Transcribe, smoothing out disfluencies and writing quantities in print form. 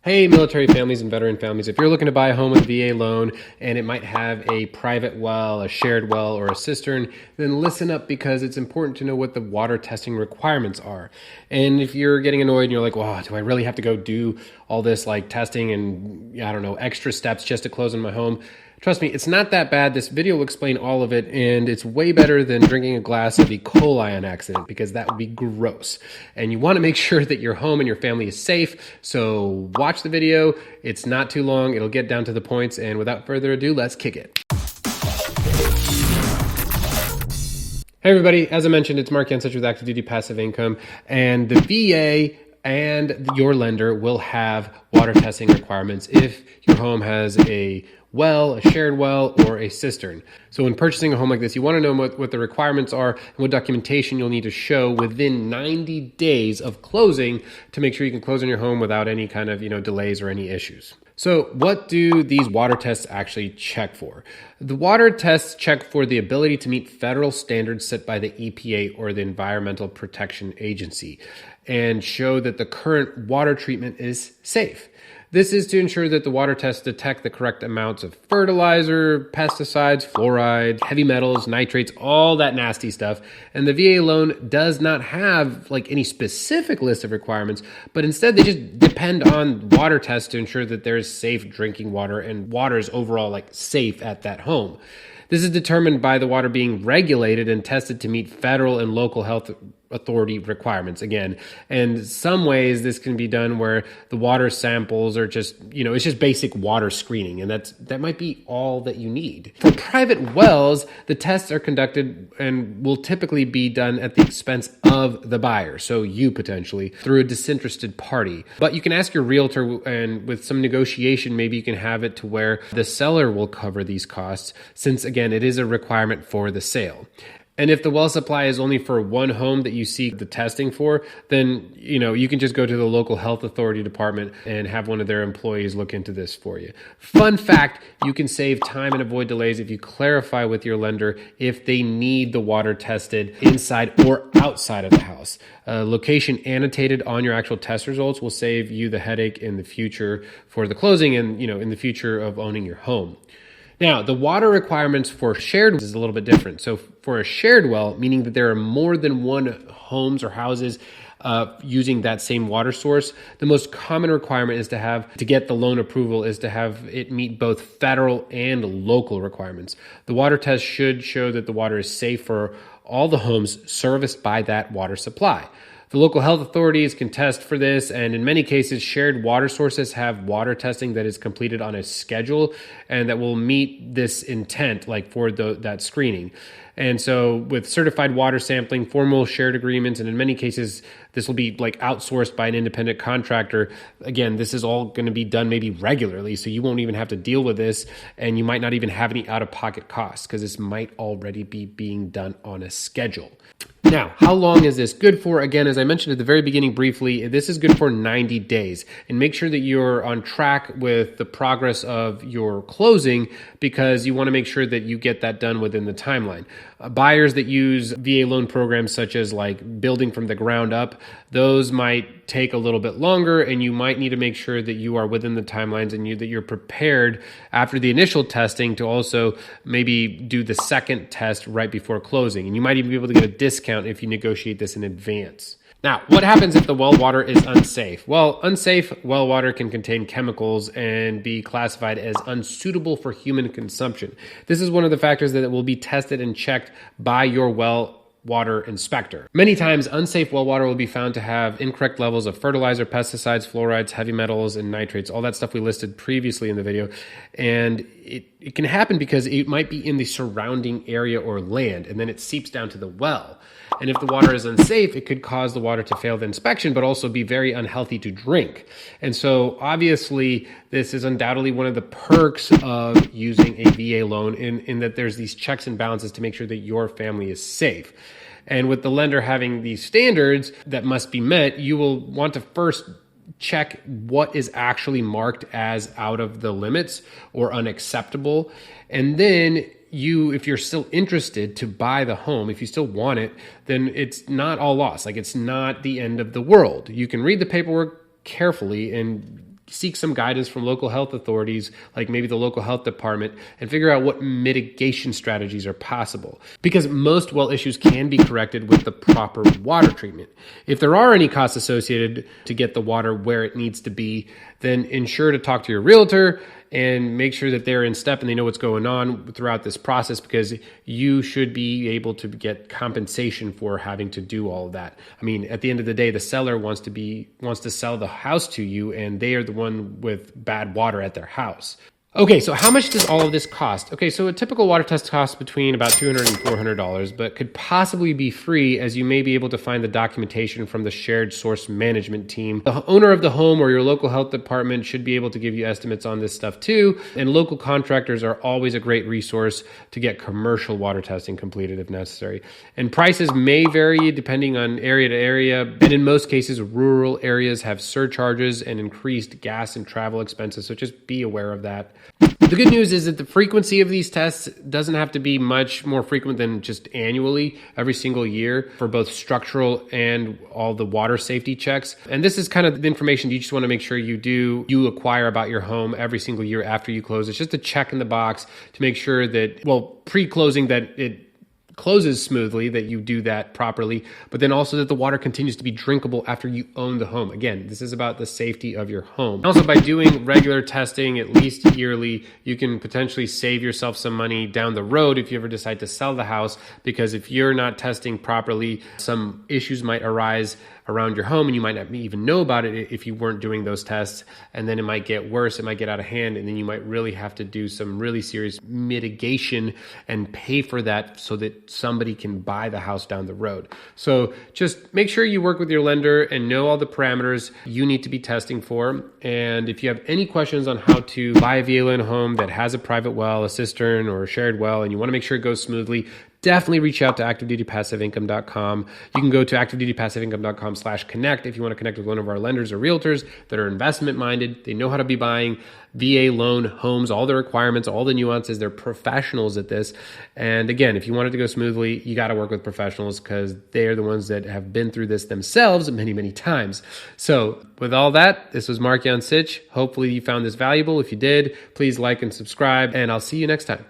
Hey, military families and veteran families, if you're looking to buy a home with a VA loan and it might have a private well, a shared well, or a cistern, then listen up because it's important to know what the water testing requirements are. And if you're getting annoyed and you're like, wow, do I really have to go do all this like testing and I don't know, extra steps just to close on my home? Trust me, it's not that bad. This video will explain all of it, and it's way better than drinking a glass of E. coli on accident because that would be gross. And you want to make sure that your home and your family is safe. So watch the video. It's not too long. It'll get down to the points. And without further ado, let's kick it. Hey everybody, as I mentioned, it's Mark Yancich with Active Duty Passive Income, and the VA and your lender will have water testing requirements if your home has a well, a shared well, or a cistern. So when purchasing a home like this, you want to know what the requirements are and what documentation you'll need to show within 90 days of closing to make sure you can close on your home without any kind of delays or any issues. So what do these water tests actually check for? The water tests check for the ability to meet federal standards set by the EPA or the Environmental Protection Agency and show that the current water treatment is safe. This is to ensure that the water tests detect the correct amounts of fertilizer, pesticides, fluoride, heavy metals, nitrates, all that nasty stuff. And the VA loan does not have like any specific list of requirements, but instead they just depend on water tests to ensure that there's safe drinking water and water is overall like safe at that home. This is determined by the water being regulated and tested to meet federal and local health authority requirements again. And some ways this can be done where the water samples are just, it's just basic water screening. And that might be all that you need. For private wells, the tests are conducted and will typically be done at the expense of the buyer. So you potentially through a disinterested party, but you can ask your realtor and with some negotiation, maybe you can have it to where the seller will cover these costs since again, it is a requirement for the sale. And if the well supply is only for one home that you seek the testing for, then, you can just go to the local health authority department and have one of their employees look into this for you. Fun fact, you can save time and avoid delays if you clarify with your lender if they need the water tested inside or outside of the house. Location annotated on your actual test results will save you the headache in the future for the closing and, in the future of owning your home. Now, the water requirements for shared is a little bit different. So for a shared well, meaning that there are more than one homes or houses using that same water source, the most common requirement is to get the loan approval is to have it meet both federal and local requirements. The water test should show that the water is safe for all the homes serviced by that water supply. The local health authorities can test for this, and in many cases, shared water sources have water testing that is completed on a schedule and that will meet this intent, like for that screening. And so with certified water sampling, formal shared agreements, and in many cases, this will be like outsourced by an independent contractor. Again, this is all going to be done maybe regularly, so you won't even have to deal with this, and you might not even have any out-of-pocket costs because this might already be being done on a schedule. Now, how long is this good for? Again, as I mentioned at the very beginning briefly, this is good for 90 days. And make sure that you're on track with the progress of your closing because you want to make sure that you get that done within the timeline. Buyers that use VA loan programs such as like building from the ground up, those might take a little bit longer and you might need to make sure that you are within the timelines and that you're prepared after the initial testing to also maybe do the second test right before closing. And you might even be able to get a discount if you negotiate this in advance. Now, what happens if the well water is unsafe? Well, unsafe well water can contain chemicals and be classified as unsuitable for human consumption. This is one of the factors that will be tested and checked by your well water inspector. Many times, unsafe well water will be found to have incorrect levels of fertilizer, pesticides, fluorides, heavy metals, and nitrates, all that stuff we listed previously in the video. And it can happen because it might be in the surrounding area or land, and then it seeps down to the well. And if the water is unsafe, it could cause the water to fail the inspection, but also be very unhealthy to drink. And so obviously, this is undoubtedly one of the perks of using a VA loan in that there's these checks and balances to make sure that your family is safe. And with the lender having these standards that must be met, you will want to first check what is actually marked as out of the limits or unacceptable. And then if you're still interested to buy the home, if you still want it, then it's not all lost. Like it's not the end of the world. You can read the paperwork carefully and seek some guidance from local health authorities, like maybe the local health department, and figure out what mitigation strategies are possible. Because most well issues can be corrected with the proper water treatment. If there are any costs associated to get the water where it needs to be, then ensure to talk to your realtor and make sure that they're in step and they know what's going on throughout this process, because you should be able to get compensation for having to do all of that. I mean, at the end of the day, the seller wants to sell the house to you, and they are the one with bad water at their house. Okay, so how much does all of this cost? Okay, so a typical water test costs between about $200 and $400, but could possibly be free, as you may be able to find the documentation from the shared source management team. The owner of the home or your local health department should be able to give you estimates on this stuff too, and local contractors are always a great resource to get commercial water testing completed if necessary. And prices may vary depending on area to area, and in most cases, rural areas have surcharges and increased gas and travel expenses, so just be aware of that. The good news is that the frequency of these tests doesn't have to be much more frequent than just annually, every single year, for both structural and all the water safety checks. And this is kind of the information you just want to make sure you acquire about your home every single year after you close. It's just a check in the box to make sure that, well, pre-closing, that it closes smoothly, that you do that properly, but then also that the water continues to be drinkable after you own the home. Again, this is about the safety of your home. Also, by doing regular testing, at least yearly, you can potentially save yourself some money down the road if you ever decide to sell the house, because if you're not testing properly, some issues might arise around your home and you might not even know about it if you weren't doing those tests, and then it might get worse, it might get out of hand, and then you might really have to do some really serious mitigation and pay for that so that somebody can buy the house down the road. So just make sure you work with your lender and know all the parameters you need to be testing for. And if you have any questions on how to buy a VA home that has a private well, a cistern, or a shared well, and you want to make sure it goes smoothly, definitely reach out to activedutypassiveincome.com. You can go to activedutypassiveincome.com/connect if you want to connect with one of our lenders or realtors that are investment minded. They know how to be buying VA loan homes, all the requirements, all the nuances. They're professionals at this. And again, if you want it to go smoothly, you got to work with professionals, because they're the ones that have been through this themselves many, many times. So with all that, this was Mark Jan Sitch. Hopefully you found this valuable. If you did, please like and subscribe, and I'll see you next time.